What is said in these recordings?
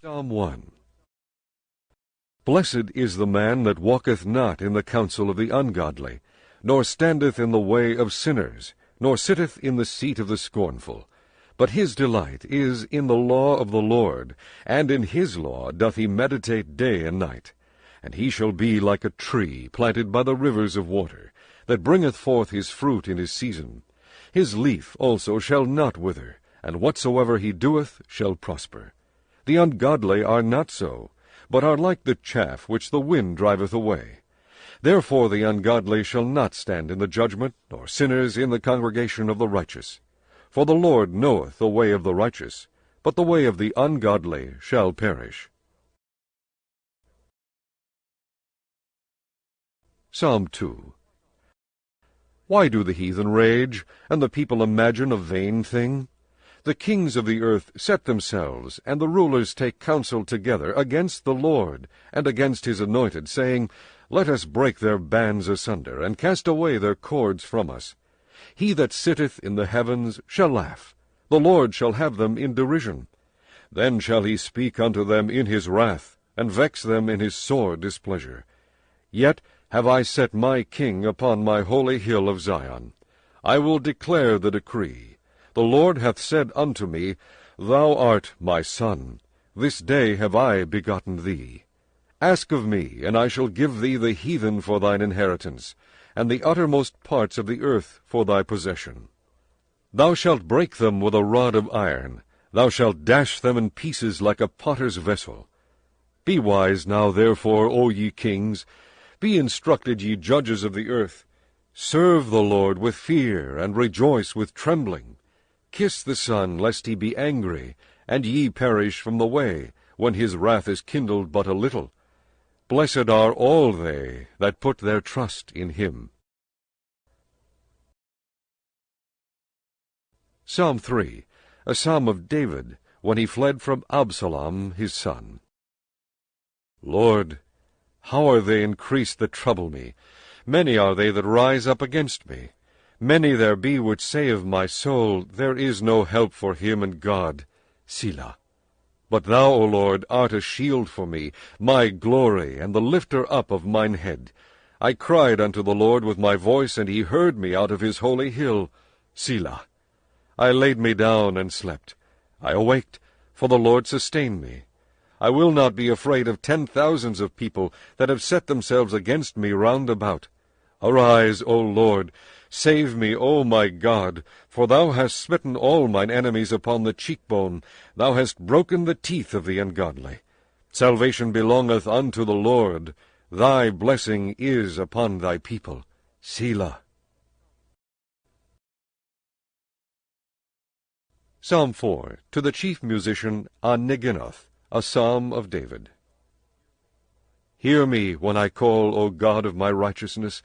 Psalm 1. Blessed is the man that walketh not in the counsel of the ungodly, nor standeth in the way of sinners, nor sitteth in the seat of the scornful. But his delight is in the law of the Lord, and in his law doth he meditate day and night. And he shall be like a tree planted by the rivers of water, that bringeth forth his fruit in his season. His leaf also shall not wither, and whatsoever he doeth shall prosper. The ungodly are not so, but are like the chaff which the wind driveth away. Therefore the ungodly shall not stand in the judgment, nor sinners in the congregation of the righteous. For the Lord knoweth the way of the righteous, but the way of the ungodly shall perish. Psalm 2. Why do the heathen rage, and the people imagine a vain thing? The kings of the earth set themselves, and the rulers take counsel together against the Lord, and against his anointed, saying, Let us break their bands asunder, and cast away their cords from us. He that sitteth in the heavens shall laugh. The Lord shall have them in derision. Then shall he speak unto them in his wrath, and vex them in his sore displeasure. Yet have I set my king upon my holy hill of Zion. I will declare the decree. The Lord hath said unto me, Thou art my son. This day have I begotten thee. Ask of me, and I shall give thee the heathen for thine inheritance, and the uttermost parts of the earth for thy possession. Thou shalt break them with a rod of iron. Thou shalt dash them in pieces like a potter's vessel. Be wise now, therefore, O ye kings. Be instructed, ye judges of the earth. Serve the Lord with fear, and rejoice with trembling. Kiss the Son, lest he be angry, and ye perish from the way, when his wrath is kindled but a little. Blessed are all they that put their trust in him. Psalm 3, a psalm of David, when he fled from Absalom his son. Lord, how are they increased that trouble me? Many are they that rise up against me. Many there be which say of my soul, There is no help for him in God. Selah. But thou, O Lord, art a shield for me, my glory, and the lifter up of mine head. I cried unto the Lord with my voice, and he heard me out of his holy hill. Selah. I laid me down and slept. I awaked, for the Lord sustained me. I will not be afraid of 10,000s of people that have set themselves against me round about. Arise, O Lord, save me, O my God, for thou hast smitten all mine enemies upon the cheekbone. Thou hast broken the teeth of the ungodly. Salvation belongeth unto the Lord. Thy blessing is upon thy people. Selah. Psalm 4, to the chief musician An-Neginoth, a psalm of David. Hear me when I call, O God of my righteousness.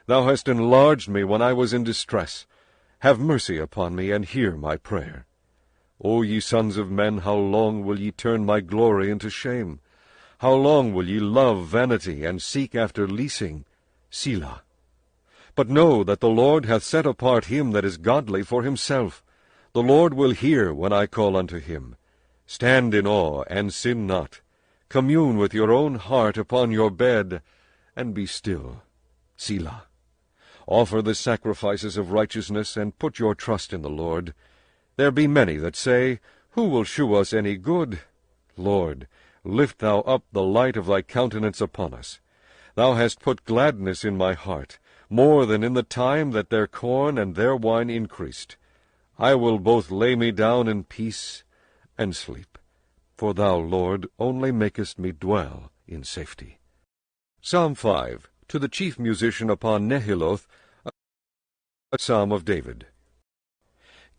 Thou hast enlarged me when I was in distress. Have mercy upon me, and hear my prayer. O ye sons of men, how long will ye turn my glory into shame? How long will ye love vanity, and seek after leasing? Selah. But know that the Lord hath set apart him that is godly for himself. The Lord will hear when I call unto him. Stand in awe, and sin not. Commune with your own heart upon your bed, and be still. Selah. Offer the sacrifices of righteousness, and put your trust in the Lord. There be many that say, Who will shew us any good? Lord, lift thou up the light of thy countenance upon us. Thou hast put gladness in my heart, more than in the time that their corn and their wine increased. I will both lay me down in peace and sleep. For thou, Lord, only makest me dwell in safety. Psalm 5, to the chief musician upon Nehiloth, a psalm of David.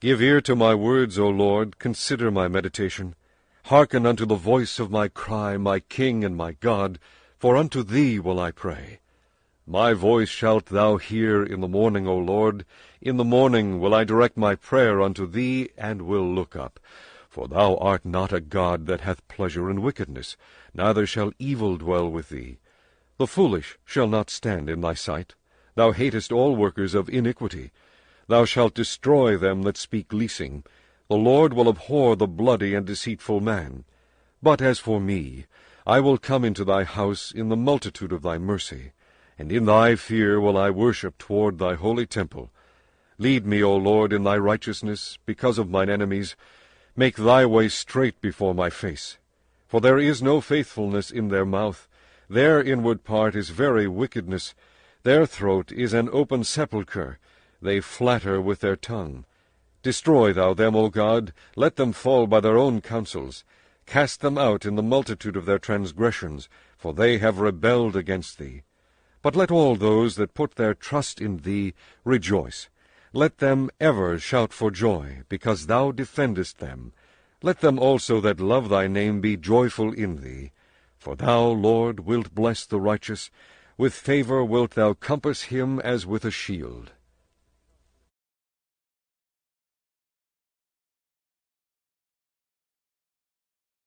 Give ear to my words, O Lord, consider my meditation. Hearken unto the voice of my cry, my King and my God, for unto thee will I pray. My voice shalt thou hear in the morning, O Lord. In the morning will I direct my prayer unto thee, and will look up. For thou art not a God that hath pleasure in wickedness, neither shall evil dwell with thee. The foolish shall not stand in thy sight. Thou hatest all workers of iniquity. Thou shalt destroy them that speak leasing. The Lord will abhor the bloody and deceitful man. But as for me, I will come into thy house in the multitude of thy mercy, and in thy fear will I worship toward thy holy temple. Lead me, O Lord, in thy righteousness, because of mine enemies. Make thy way straight before my face. For there is no faithfulness in their mouth. Their inward part is very wickedness. Their throat is an open sepulchre. They flatter with their tongue. Destroy thou them, O God. Let them fall by their own counsels. Cast them out in the multitude of their transgressions, for they have rebelled against thee. But let all those that put their trust in thee rejoice. Let them ever shout for joy, because thou defendest them. Let them also that love thy name be joyful in thee. For thou, Lord, wilt bless the righteous. With favor wilt thou compass him as with a shield.